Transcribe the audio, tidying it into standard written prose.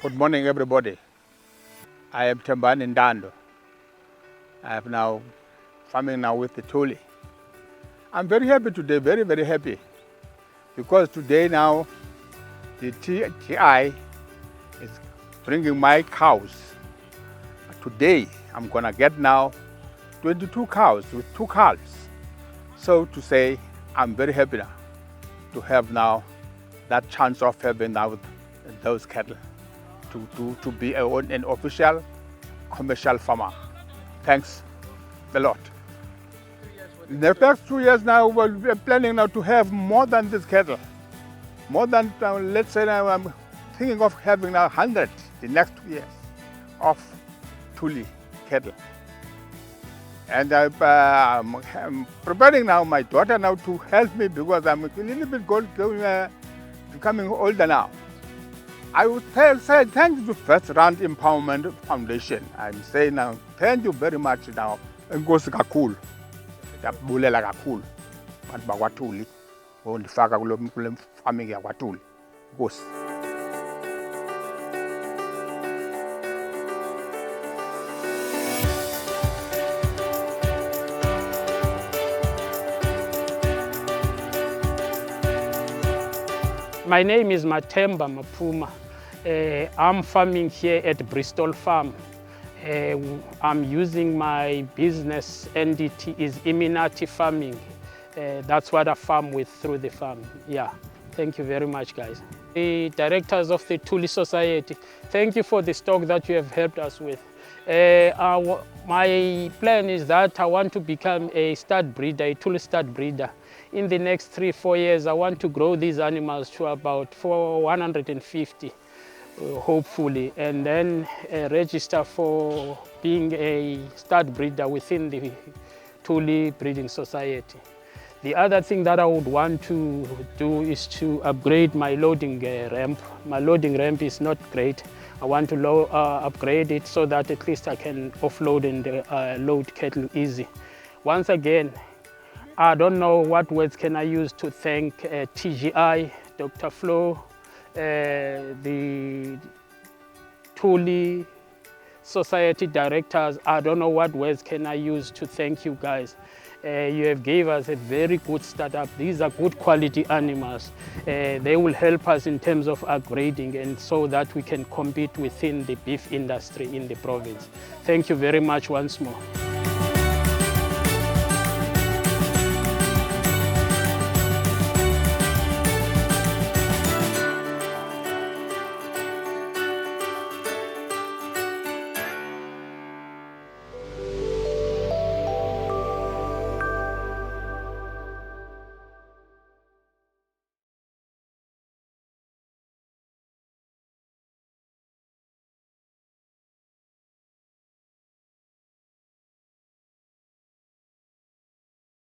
Good morning, everybody. I am Thandani Ndando. I am now farming now with the Tuli. I'm very happy today, very, very happy, because today now the TI is bringing my cows. Today I'm gonna get now 22 cows with 2 calves. So to say, I'm very happy now to have now that chance of having now those cattle. To be an official commercial farmer. Thanks a lot. In the next 2 years now, we're planning now to have more than this cattle. More than, let's say now I'm thinking of having now 100 the next 2 years of Tuli cattle. And I'm preparing now my daughter now to help me, because I'm a little bit becoming older now. I would say thank you to First Round Empowerment Foundation. I'm saying now, thank you very much now. Enkosi kakhulu. Ndiyabulela kakhulu bantu bakwaTuli ngondifaka kule farming yakwaTuli. Enkosi. My name is Mathemba. I'm farming here at Bristol Farm. I'm using my business entity is Imminati Farming. That's what I farm with through the farm. Yeah, thank you very much, guys. The directors of the Tuli Society, thank you for the stock that you have helped us with. My plan is that I want to become a stud breeder, a Tuli stud breeder. In the next 3-4 years, I want to grow these animals to about 150, hopefully, and then register for being a stud breeder within the Tuli Breeding Society. The other thing that I would want to do is to upgrade my loading ramp. My loading ramp is not great. I want to upgrade it so that at least I can offload and load cattle easy. Once again, I don't know what words can I use to thank TGI, Dr. Flo, the Tuli Society directors. I don't know what words can I use to thank you guys. You have gave us a very good startup. These are good quality animals. They will help us in terms of upgrading, and so that we can compete within the beef industry in the province. Thank you very much once more.